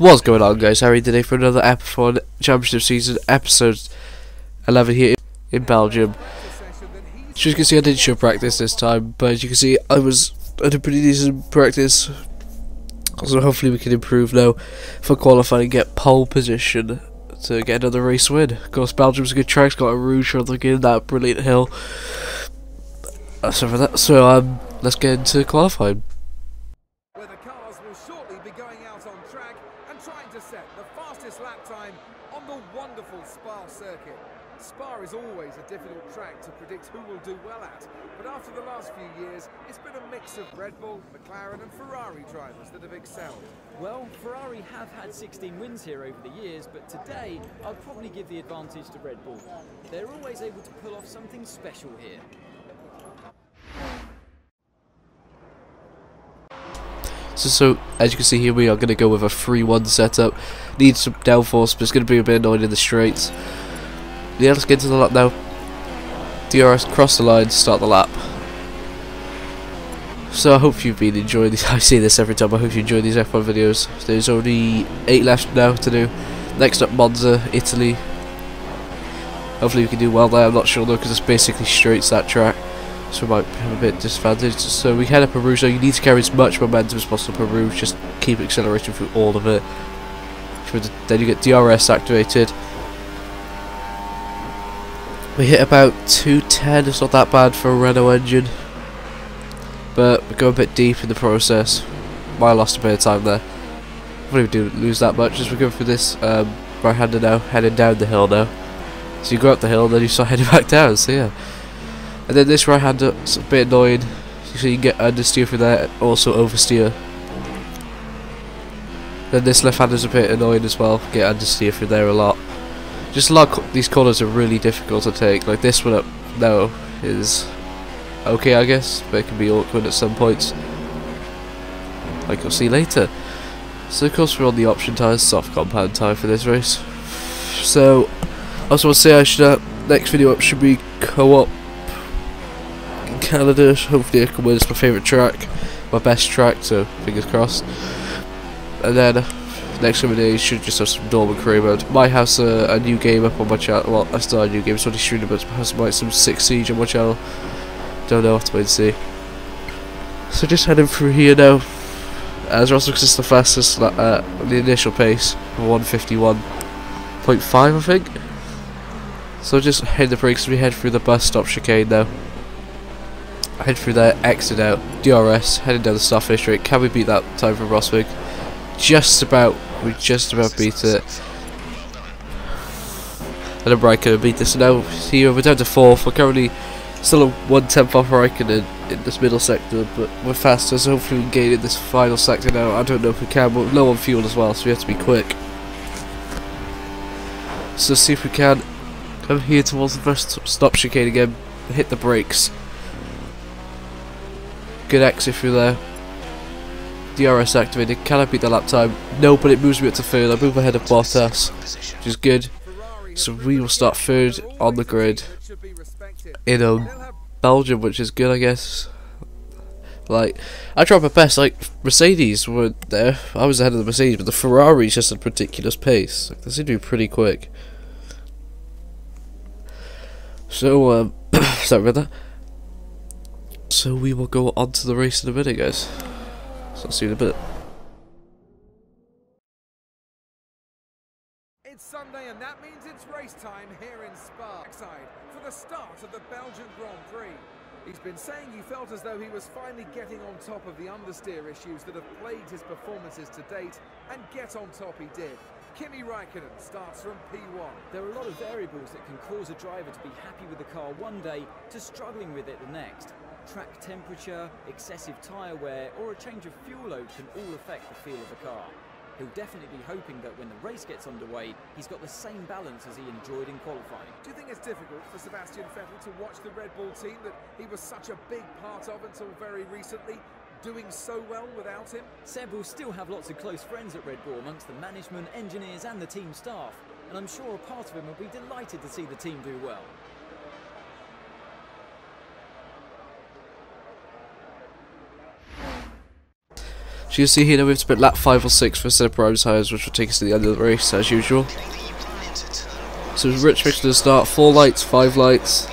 What's going on, guys? Harry today for another F1 Championship Season, episode 11 here in Belgium. As you can see, I didn't show practice this time, but as you can see, I did a pretty decent practice. So hopefully we can improve now for qualifying and get pole position to get another race win. Of course, Belgium's a good track, it's got a rouge on the that brilliant hill. So let's get into qualifying. Where the cars will shortly be going out on track and trying to set the fastest lap time on the wonderful Spa circuit. Spa is always a difficult track to predict who will do well at, but after the last few years, it's been a mix of Red Bull, McLaren and Ferrari drivers that have excelled. Well, Ferrari have had 16 wins here over the years, but today I'll probably give the advantage to Red Bull. They're always able to pull off something special here. So as you can see here, we are going to go with a 3-1 setup. Need some downforce, but it's going to be a bit annoying in the straights. Yeah, let's get into the lap now. DRS cross the line, start the lap. So I hope you've been enjoying these. I say this every time. I hope you enjoy these F1 videos. There's only 8 left now to do. Next up, Monza, Italy. Hopefully we can do well there. I'm not sure though, because it's basically straights that track. So we might have a bit disadvantaged. So we head up Peru, so you need to carry as much momentum as possible. Peru, just keep accelerating through all of it. Then you get DRS activated. We hit about 210, it's not that bad for a Renault engine. But we go a bit deep in the process. Might have lost a bit of time there. Hopefully we didn't lose that much as we go through this right-hander now, heading down the hill now. So you go up the hill, then you start heading back down, so yeah. And then this right-hander is a bit annoying. So you can get understeer through there, and also oversteer. Then this left-hander is a bit annoying as well. Get understeer through there a lot. Just a lot of these corners are really difficult to take. Like this one up now is okay, I guess, but it can be awkward at some points. Like you'll see later. So of course we're on the option tyres, soft compound tyre for this race. So I also want to say I should next video up should be co-op in Canada. Hopefully I can win. It's my favourite track, my best track, so fingers crossed. And then next couple of days should just have some normal career mode. Might have a new game up on my channel. Well, I still have a new game, so I'm streaming, but I have some 6 Siege on my channel. Don't know, have to wait and see. So just heading through here now. As Russell is the fastest, the initial pace of 151.5, I think. So just hit the brakes as we head through the bus stop chicane now. Head through there, exit out, DRS, heading down the start finish straight. Can we beat that time from Rosberg? Just about, we just about beat it. And then Raikkonen beat this. So now here we're down to 4th. We're currently still 1/10 off Raikkonen in this middle sector, but we're faster, so hopefully we can gain in this final sector now. I don't know if we can, but we're low on fuel as well, so we have to be quick. So see if we can come here towards the first stop chicane again, hit the brakes. Good exit through there. DRS activated. Can I beat the lap time? No, but it moves me up to 3rd. I move ahead of Bottas, which is good. So we will start 3rd on the grid in Belgium, which is good, I guess. Like, I tried my best. Like, Mercedes were there. I was ahead of the Mercedes, but the Ferrari's just a ridiculous pace. Like, they seem to be pretty quick. So, sorry about that. So we will go on to the race in a minute, guys. So I'll see you in a bit. It's Sunday and that means it's race time here in Spa for the start of the Belgian Grand Prix. He's been saying he felt as though he was finally getting on top of the understeer issues that have plagued his performances to date, and get on top he did. Kimi Raikkonen starts from P1. There are a lot of variables that can cause a driver to be happy with the car one day to struggling with it the next. Track temperature, excessive tyre wear or a change of fuel load can all affect the feel of the car. He'll definitely be hoping that when the race gets underway, he's got the same balance as he enjoyed in qualifying. Do you think it's difficult for Sebastian Vettel to watch the Red Bull team that he was such a big part of until very recently, doing so well without him? Seb will still have lots of close friends at Red Bull amongst the management, engineers and the team staff, and I'm sure a part of him will be delighted to see the team do well. So you can see here now we have to put lap 5 or 6 for set prime tyres, which will take us to the end of the race as usual. So Rich makes the start, 4 lights, 5 lights.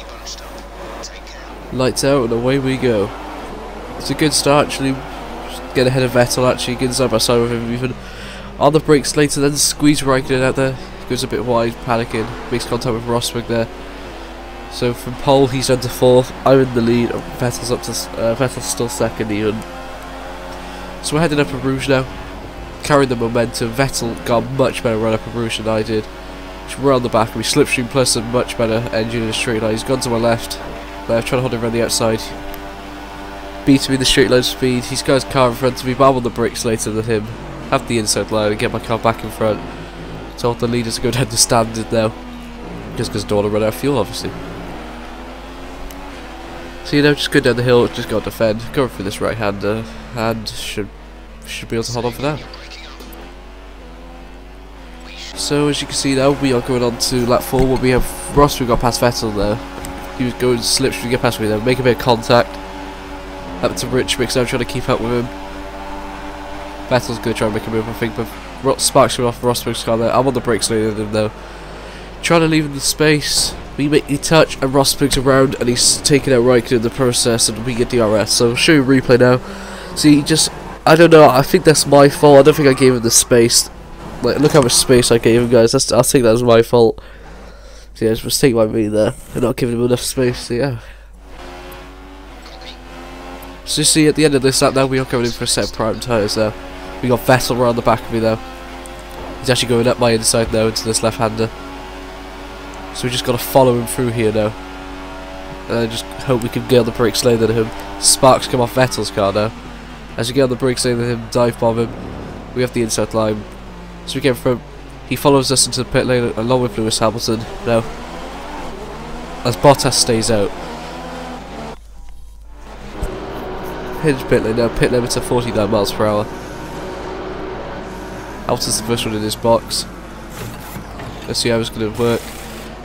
Lights out and away we go. It's a good start actually, get ahead of Vettel actually, get side by side with him even. On the brakes later, then squeeze Raikkonen out there, goes a bit wide, panicking, makes contact with Rosberg there. So from pole he's down to 4th, I'm in the lead, Vettel's up to Vettel's still 2nd even. So we're heading up in Rouge now, carrying the momentum. Vettel got a much better run up in Rouge than I did. We're on the back of me, slipstream plus a much better engine in a straight line. He's gone to my left, trying to hold him around the outside. Beats me in the straight line speed. He's got his car in front of me, but I'm on the brakes later than him. Have the inside line and get my car back in front. Told the leaders to go down the standard now, just because I don't want to run out of fuel obviously. So you know, just go down the hill, just go defend, going for this right hander, and should be able to hold on for now. So as you can see now, we are going on to lap 4 where we have Rosberg got past Vettel there. He was going slipstream to get past me there, make a bit of contact. Up to Rich, Mick's now trying to keep up with him. Vettel's going to try and make a move I think, but Sparks coming off Rosberg's car there. I'm on the brakes later than him though. Trying to leave him the space. We make the touch and Rosberg's around and he's taking out Raikkonen in the process and we get DRS. So I'll show you a replay now. See, I don't know, I think that's my fault. I don't think I gave him the space. Like, look how much space I gave him, guys. I'll take that as my fault. So yeah, it's a mistake by me there, and not giving him enough space. So yeah. So you see, at the end of this lap now, we are coming in for a set of prime tyres now. We got Vettel around the back of me now. He's actually going up my inside now into this left-hander. So we just got to follow him through here now. And I just hope we can get on the brakes later than him. Sparks come off Vettel's car now. As we get on the brakes later than him, dive bomb him. We have the inside line. So we get from, he follows us into the pit lane along with Lewis Hamilton now, as Bottas stays out. Hinge pit lane now, pit limit to 49 miles per hour. Hamilton's the first one in his box. Let's see how it's going to work.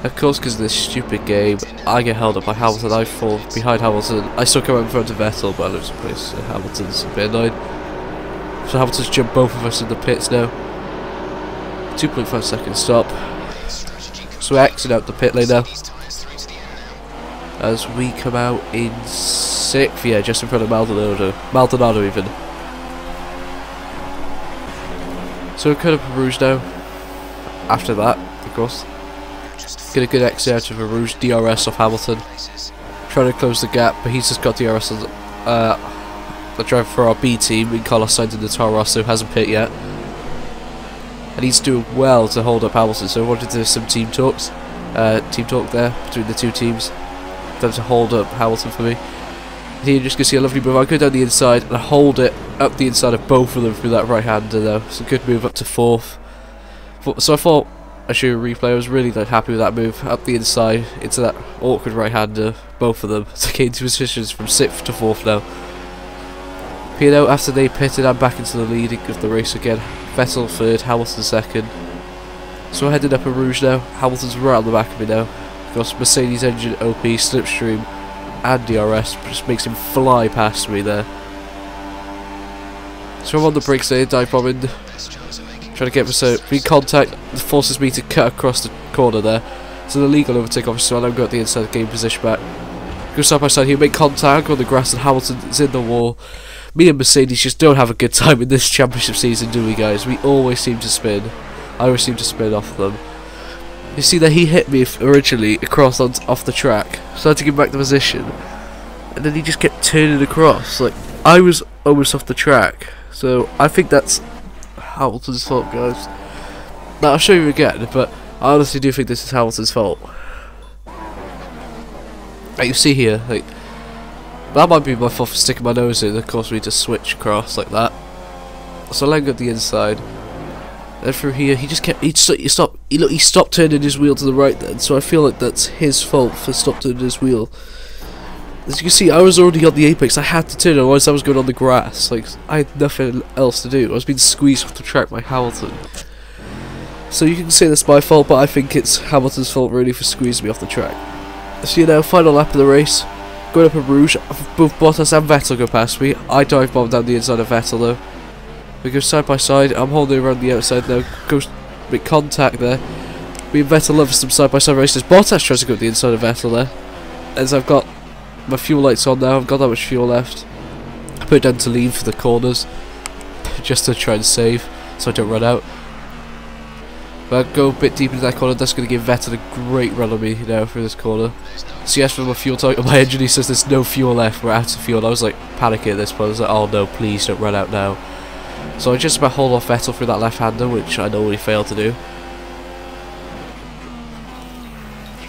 Of course, because of this stupid game, I get held up by Hamilton, I fall behind Hamilton. I still come out in front of Vettel, but I lose a place, so Hamilton's a bit annoyed. So Hamilton's jumped both of us in the pits now. 2.5 second stop. So we exit out the pit lane now. As we come out in 6th, yeah, just in front of Maldonado even. So we're kind of Rouge now. After that, of course. Get a good exit out of a Rouge, DRS off Hamilton. Trying to close the gap, but he's just got DRS on the driver for our B team in Carlos Sainz in the Toro Rosso, hasn't pit yet. And he's doing well to hold up Hamilton, so I wanted to do some team talk there between the two teams, them to hold up Hamilton for me. And here you're just going to see a lovely move. I go down the inside and hold it up the inside of both of them through that right hander though. It's a good move up to 4th. So I thought I'd show you a replay. I was really happy with that move up the inside into that awkward right hander, both of them. So getting to positions from 6th to 4th now. You know, after they pitted, I'm back into the lead of the race again. Vettel 3rd, Hamilton 2nd. So we're heading up a Rouge now. Hamilton's right on the back of me now. Of course, Mercedes engine, OP, slipstream, and DRS just makes him fly past me there. So I'm on the brakes there, dive bombing. Trying to get Mercedes contact, forces me to cut across the corner there. So the legal overtake officer, so I don't got the inside game position back. Go side by side here, make contact on the grass, and Hamilton's in the wall. Me and Mercedes just don't have a good time in this championship season, do we, guys? We always seem to spin. I always seem to spin off them. You see that he hit me originally across off the track, so I had to give him back the position. And then he just kept turning across. Like, I was almost off the track. So I think that's Hamilton's fault, guys. Now, I'll show you again, but I honestly do think this is Hamilton's fault. Like, you see here, like, that might be my fault for sticking my nose in, of course we just switch across like that. So I let him go the inside. Then through here, he just kept, he stopped turning his wheel to the right then, so I feel like that's his fault for stopping turning his wheel. As you can see, I was already on the apex, I had to turn, otherwise I was going on the grass. Like, I had nothing else to do, I was being squeezed off the track by Hamilton. So you can say that's my fault, but I think it's Hamilton's fault really for squeezing me off the track. So you know, final lap of the race. Going up a Rouge, both Bottas and Vettel go past me. I dive bomb down the inside of Vettel though. We go side by side. I'm holding around the outside now. Goes make contact there. Me and Vettel love some side by side races. Bottas tries to go to the inside of Vettel there. As I've got my fuel lights on now, I've got that much fuel left. I put it down to lean for the corners, just to try and save, so I don't run out. But I'll go a bit deep into that corner. That's going to give Vettel a great run on me now through this corner. So yes, for my fuel tank on my engine, he says there's no fuel left, we're out of fuel. I was like panicking at this point. I was like, oh no, please don't run out now. So I just about hold off Vettel through that left-hander, which I know he failed to do.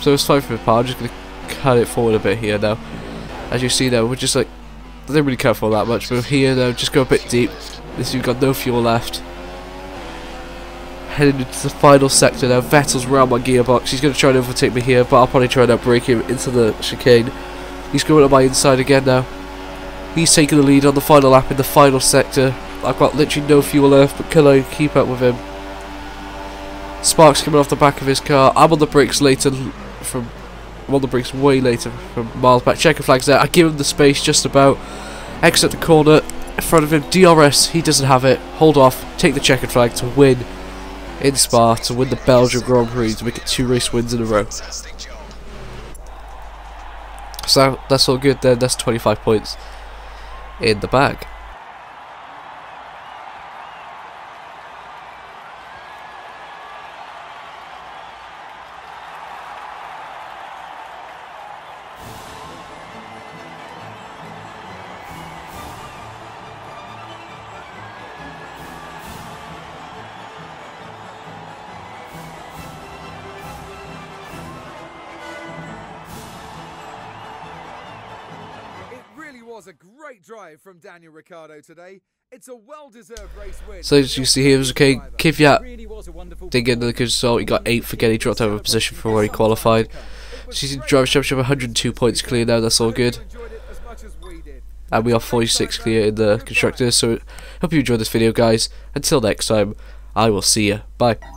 So it's fine for the part. I'm just going to cut it forward a bit here now. As you see now, we're just like, I didn't really care for that much, but here now, just go a bit deep. This, you've got no fuel left. Heading into the final sector now. Vettel's around my gearbox. He's going to try and overtake me here, but I'll probably try and outbrake him into the chicane. He's going on my inside again now. He's taking the lead on the final lap in the final sector. I've got literally no fuel left, but can I keep up with him? Sparks coming off the back of his car. I'm on the brakes later from... I'm on the brakes way later from miles back. Checker flag's there. I give him the space just about. Exit the corner in front of him. DRS, he doesn't have it. Hold off. Take the checkered flag to win in Spa, to win the Belgium Grand Prix, to make it 2 race wins in a row. So that's all good then. That's 25 points in the bag. Was a great drive from Daniel Ricciardo today. It's a well-deserved race win. So as you see here, it was okay. Kvyat did get another good result. He got 8th again. He dropped out of a position from where he qualified. So he's in Drivers' Championship, 102 points clear now. That's all good. And we are 46 clear in the Constructors. So hope you enjoyed this video, guys. Until next time, I will see you. Bye.